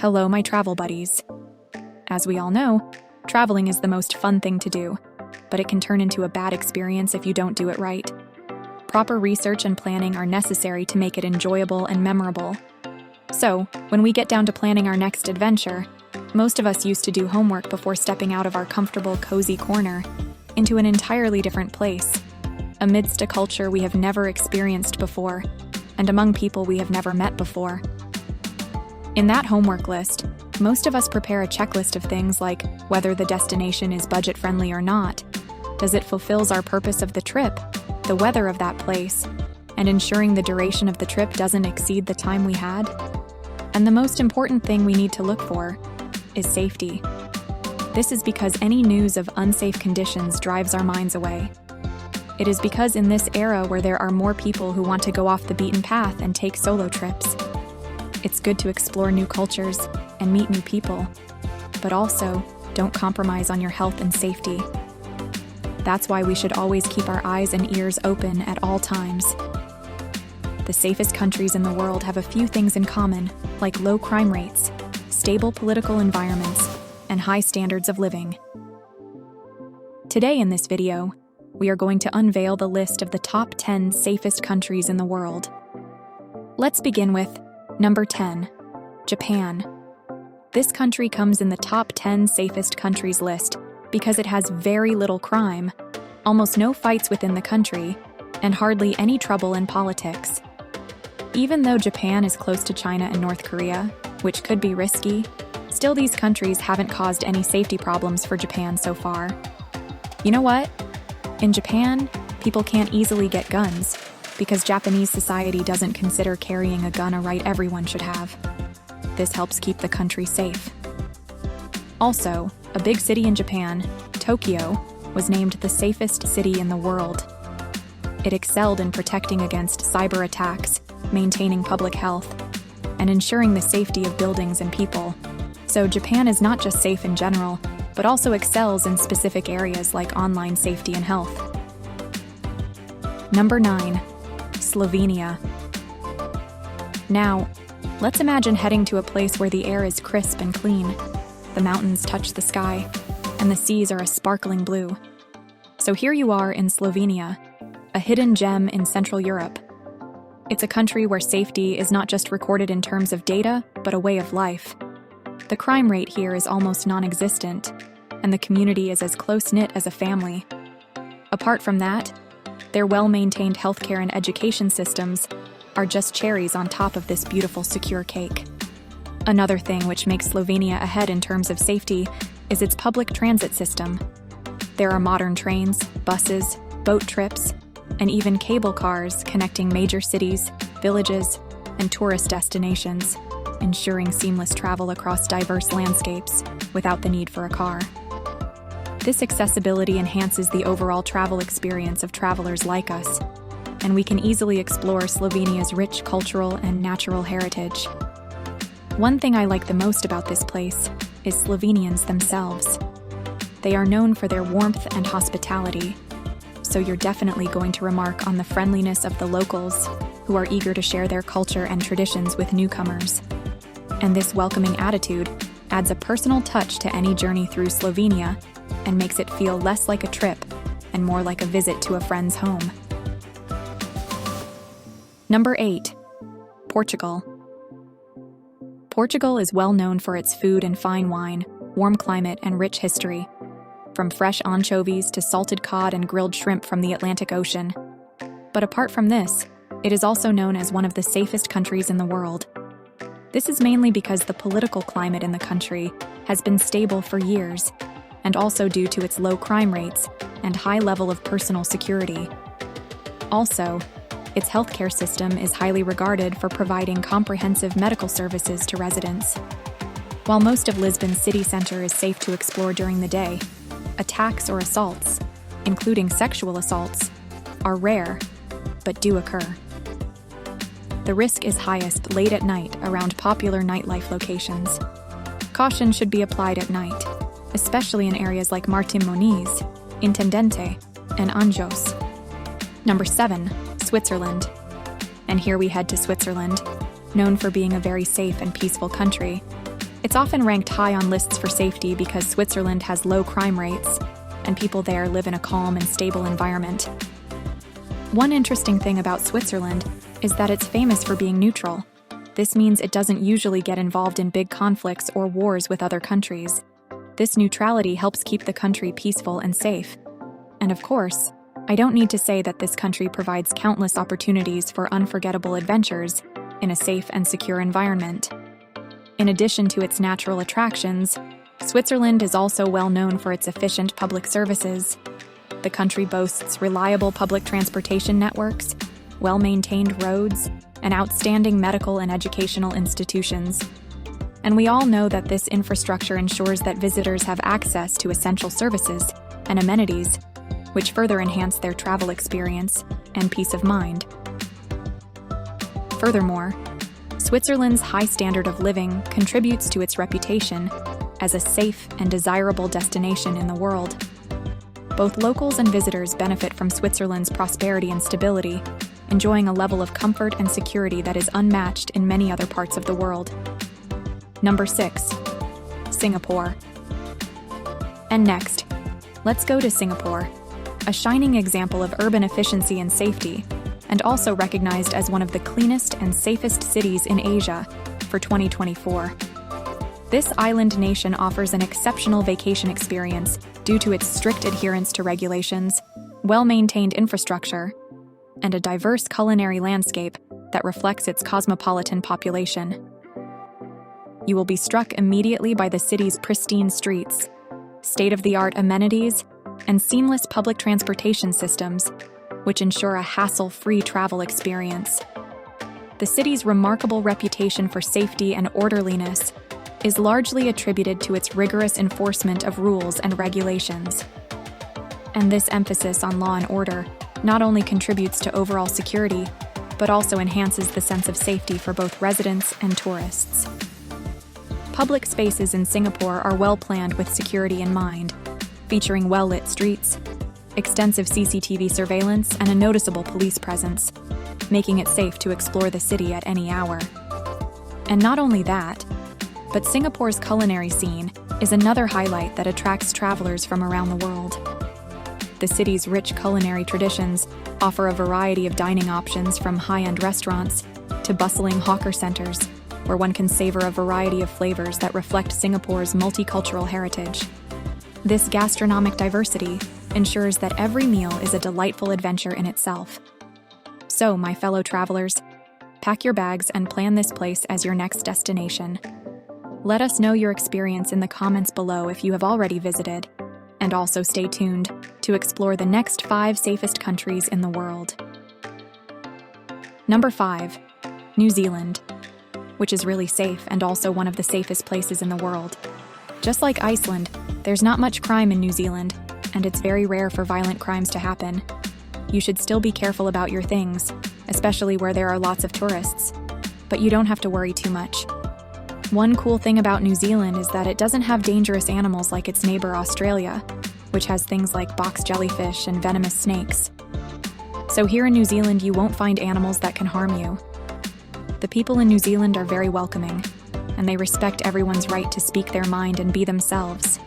Hello, my travel buddies. As we all know, traveling is the most fun thing to do, but it can turn into a bad experience if you don't do it right. Proper research and planning are necessary to make it enjoyable and memorable. So, when we get down to planning our next adventure, most of us used to do homework before stepping out of our comfortable, cozy corner into an entirely different place, amidst a culture we have never experienced before, and among people we have never met before. In that homework list, most of us prepare a checklist of things like whether the destination is budget-friendly or not, does it fulfills our purpose of the trip, the weather of that place, and ensuring the duration of the trip doesn't exceed the time we had. And the most important thing we need to look for is safety. This is because any news of unsafe conditions drives our minds away. It is because in this era where there are more people who want to go off the beaten path and take solo trips, it's good to explore new cultures and meet new people, but also don't compromise on your health and safety. That's why we should always keep our eyes and ears open at all times. The safest countries in the world have a few things in common, like low crime rates, stable political environments, and high standards of living. Today in this video, we are going to unveil the list of the top 10 safest countries in the world. Let's begin with Number 10, Japan. This country comes in the top 10 safest countries list because it has very little crime, almost no fights within the country, and hardly any trouble in politics. Even though Japan is close to China and North Korea, which could be risky, still these countries haven't caused any safety problems for Japan so far. You know what? In Japan, people can't easily get guns, because Japanese society doesn't consider carrying a gun a right everyone should have. This helps keep the country safe. Also, a big city in Japan, Tokyo, was named the safest city in the world. It excelled in protecting against cyber attacks, maintaining public health, and ensuring the safety of buildings and people. So Japan is not just safe in general, but also excels in specific areas like online safety and health. Number 9. Slovenia. Now, let's imagine heading to a place where the air is crisp and clean, the mountains touch the sky, and the seas are a sparkling blue. So here you are in Slovenia, a hidden gem in Central Europe. It's a country where safety is not just recorded in terms of data, but a way of life. The crime rate here is almost non-existent, and the community is as close-knit as a family. Apart from that, their well-maintained healthcare and education systems are just cherries on top of this beautiful, secure cake. Another thing which makes Slovenia ahead in terms of safety is its public transit system. There are modern trains, buses, boat trips, and even cable cars connecting major cities, villages, and tourist destinations, ensuring seamless travel across diverse landscapes without the need for a car. This accessibility enhances the overall travel experience of travelers like us, and we can easily explore Slovenia's rich cultural and natural heritage. One thing I like the most about this place is Slovenians themselves. They are known for their warmth and hospitality, so you're definitely going to remark on the friendliness of the locals, who are eager to share their culture and traditions with newcomers. And this welcoming attitude adds a personal touch to any journey through Slovenia and makes it feel less like a trip and more like a visit to a friend's home. Number 8. Portugal. Portugal is well known for its food and fine wine, warm climate, and rich history. From fresh anchovies to salted cod and grilled shrimp from the Atlantic Ocean. But apart from this, it is also known as one of the safest countries in the world. This is mainly because the political climate in the country has been stable for years, and also due to its low crime rates and high level of personal security. Also, its healthcare system is highly regarded for providing comprehensive medical services to residents. While most of Lisbon's city center is safe to explore during the day, attacks or assaults, including sexual assaults, are rare, but do occur. The risk is highest late at night around popular nightlife locations. Caution should be applied at night, especially in areas like Martim Moniz, Intendente, and Anjos. Number 7. Switzerland. And here we head to Switzerland, known for being a very safe and peaceful country. It's often ranked high on lists for safety because Switzerland has low crime rates, and people there live in a calm and stable environment. One interesting thing about Switzerland is that it's famous for being neutral. This means it doesn't usually get involved in big conflicts or wars with other countries. This neutrality helps keep the country peaceful and safe. And of course, I don't need to say that this country provides countless opportunities for unforgettable adventures in a safe and secure environment. In addition to its natural attractions, Switzerland is also well known for its efficient public services. The country boasts reliable public transportation networks, well-maintained roads, and outstanding medical and educational institutions. And we all know that this infrastructure ensures that visitors have access to essential services and amenities, which further enhance their travel experience and peace of mind. Furthermore, Switzerland's high standard of living contributes to its reputation as a safe and desirable destination in the world. Both locals and visitors benefit from Switzerland's prosperity and stability, enjoying a level of comfort and security that is unmatched in many other parts of the world. Number 6. Singapore. And next, let's go to Singapore, a shining example of urban efficiency and safety, and also recognized as one of the cleanest and safest cities in Asia for 2024. This island nation offers an exceptional vacation experience due to its strict adherence to regulations, well-maintained infrastructure, and a diverse culinary landscape that reflects its cosmopolitan population. You will be struck immediately by the city's pristine streets, state-of-the-art amenities, and seamless public transportation systems, which ensure a hassle-free travel experience. The city's remarkable reputation for safety and orderliness is largely attributed to its rigorous enforcement of rules and regulations. And this emphasis on law and order not only contributes to overall security, but also enhances the sense of safety for both residents and tourists. Public spaces in Singapore are well planned with security in mind, featuring well-lit streets, extensive CCTV surveillance, and a noticeable police presence, making it safe to explore the city at any hour. And not only that, but Singapore's culinary scene is another highlight that attracts travelers from around the world. The city's rich culinary traditions offer a variety of dining options from high-end restaurants to bustling hawker centers, where one can savor a variety of flavors that reflect Singapore's multicultural heritage. This gastronomic diversity ensures that every meal is a delightful adventure in itself. So, my fellow travelers, pack your bags and plan this place as your next destination. Let us know your experience in the comments below if you have already visited, and also stay tuned to explore the next 5 safest countries in the world. Number 5. New Zealand, which is really safe and also one of the safest places in the world. Just like Iceland, there's not much crime in New Zealand, and it's very rare for violent crimes to happen. You should still be careful about your things, especially where there are lots of tourists, but you don't have to worry too much. One cool thing about New Zealand is that it doesn't have dangerous animals like its neighbor Australia, which has things like box jellyfish and venomous snakes. So here in New Zealand, you won't find animals that can harm you. The people in New Zealand are very welcoming, and they respect everyone's right to speak their mind and be themselves.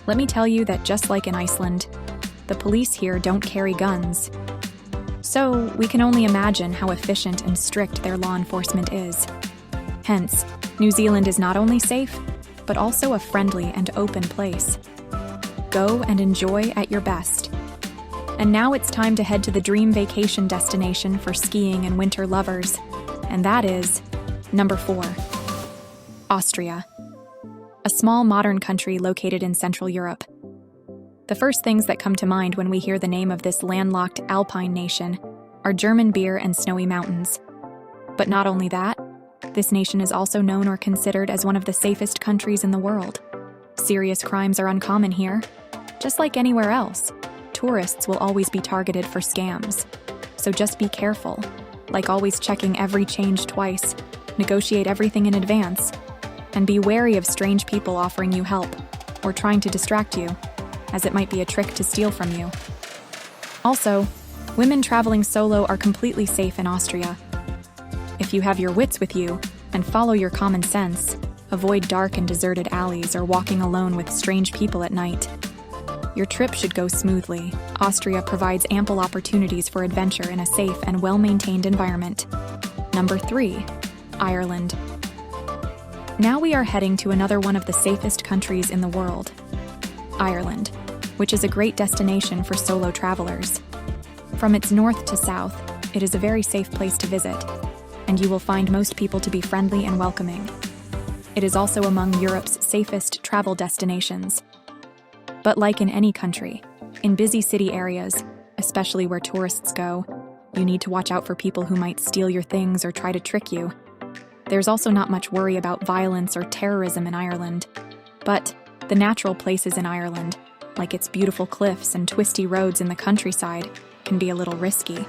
Let me tell you that just like in Iceland, the police here don't carry guns. So we can only imagine how efficient and strict their law enforcement is. Hence, New Zealand is not only safe, but also a friendly and open place. Go and enjoy at your best. And now it's time to head to the dream vacation destination for skiing and winter lovers, and that is number 4. Austria, a small modern country located in Central Europe. The first things that come to mind when we hear the name of this landlocked alpine nation are German beer and snowy mountains. But not only that, this nation is also known or considered as one of the safest countries in the world. Serious crimes are uncommon here. Just like anywhere else, tourists will always be targeted for scams. So just be careful, like always checking every change twice, negotiate everything in advance, and be wary of strange people offering you help or trying to distract you, as it might be a trick to steal from you. Also, women traveling solo are completely safe in Austria. If you have your wits with you and follow your common sense, Avoid dark and deserted alleys or walking alone with strange people at night. Your trip should go smoothly. Austria provides ample opportunities for adventure in a safe and well-maintained environment. Number 3. Ireland. Now we are heading to another one of the safest countries in the world, Ireland, which is a great destination for solo travelers. From its north to south, it is a very safe place to visit, and you will find most people to be friendly and welcoming. It is also among Europe's safest travel destinations. But like in any country, in busy city areas, especially where tourists go, you need to watch out for people who might steal your things or try to trick you. There's also not much worry about violence or terrorism in Ireland. But the natural places in Ireland, like its beautiful cliffs and twisty roads in the countryside, can be a little risky.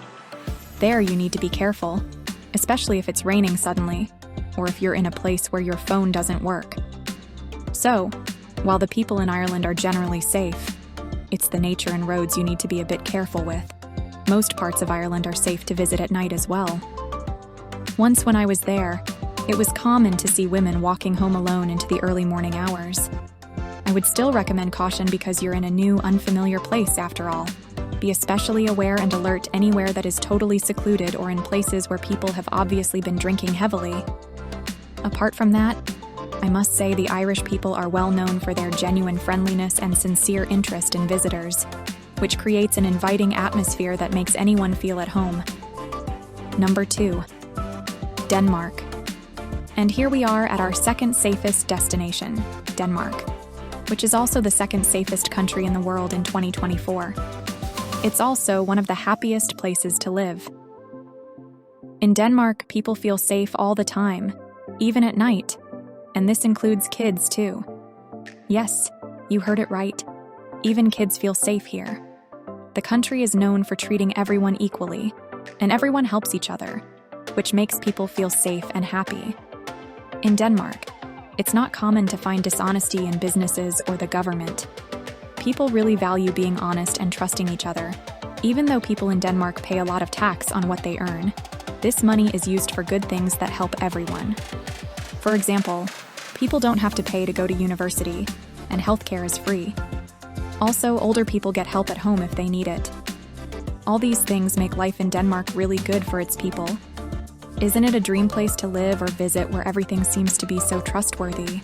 There you need to be careful, especially if it's raining suddenly, or if you're in a place where your phone doesn't work. So, while the people in Ireland are generally safe, it's the nature and roads you need to be a bit careful with. Most parts of Ireland are safe to visit at night as well. Once when I was there, it was common to see women walking home alone into the early morning hours. I would still recommend caution because you're in a new, unfamiliar place after all. Be especially aware and alert anywhere that is totally secluded or in places where people have obviously been drinking heavily. Apart from that, I must say the Irish people are well known for their genuine friendliness and sincere interest in visitors, which creates an inviting atmosphere that makes anyone feel at home. Number 2. Denmark. And here we are at our second safest destination, Denmark, which is also the second safest country in the world in 2024. It's also one of the happiest places to live. In Denmark, people feel safe all the time, even at night. And this includes kids too. Yes, you heard it right. Even kids feel safe here. The country is known for treating everyone equally, and everyone helps each other, which makes people feel safe and happy. In Denmark, it's not common to find dishonesty in businesses or the government. People really value being honest and trusting each other. Even though people in Denmark pay a lot of tax on what they earn, this money is used for good things that help everyone. For example, people don't have to pay to go to university, and healthcare is free. Also, older people get help at home if they need it. All these things make life in Denmark really good for its people. Isn't it a dream place to live or visit where everything seems to be so trustworthy?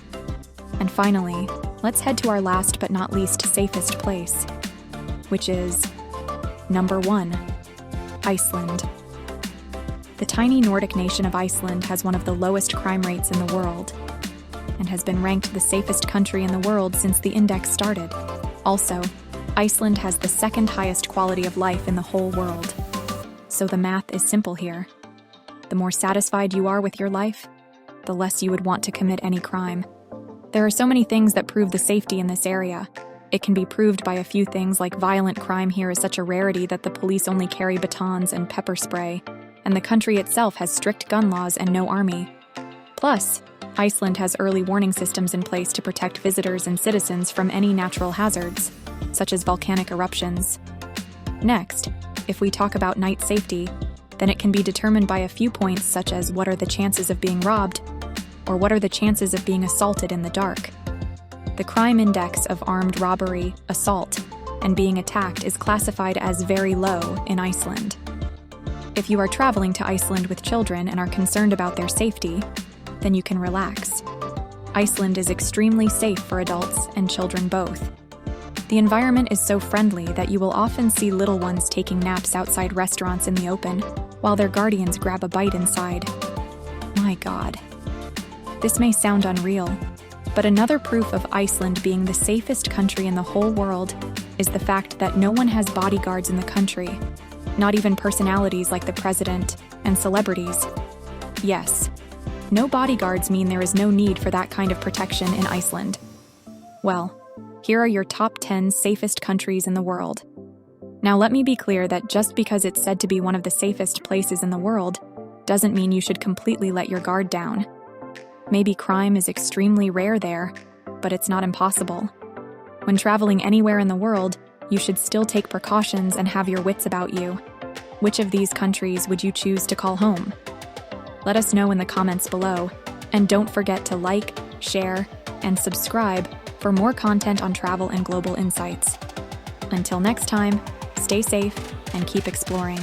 And finally, let's head to our last but not least safest place, which is number 1, Iceland. The tiny Nordic nation of Iceland has one of the lowest crime rates in the world, and has been ranked the safest country in the world since the index started. Also, Iceland has the second highest quality of life in the whole world. So the math is simple here. The more satisfied you are with your life, the less you would want to commit any crime. There are so many things that prove the safety in this area. It can be proved by a few things like violent crime here is such a rarity that the police only carry batons and pepper spray, and the country itself has strict gun laws and no army. Plus, Iceland has early warning systems in place to protect visitors and citizens from any natural hazards, such as volcanic eruptions. Next, if we talk about night safety, then it can be determined by a few points such as what are the chances of being robbed, or what are the chances of being assaulted in the dark. The crime index of armed robbery, assault, and being attacked is classified as very low in Iceland. If you are traveling to Iceland with children and are concerned about their safety, then you can relax. Iceland is extremely safe for adults and children both. The environment is so friendly that you will often see little ones taking naps outside restaurants in the open, while their guardians grab a bite inside. My God. This may sound unreal, but another proof of Iceland being the safest country in the whole world is the fact that no one has bodyguards in the country, not even personalities like the president and celebrities. Yes, no bodyguards mean there is no need for that kind of protection in Iceland. Well, here are your top 10 safest countries in the world. Now let me be clear that just because it's said to be one of the safest places in the world, doesn't mean you should completely let your guard down. Maybe crime is extremely rare there, but it's not impossible. When traveling anywhere in the world, you should still take precautions and have your wits about you. Which of these countries would you choose to call home? Let us know in the comments below, and don't forget to like, share, and subscribe for more content on travel and global insights. Until next time, stay safe and keep exploring.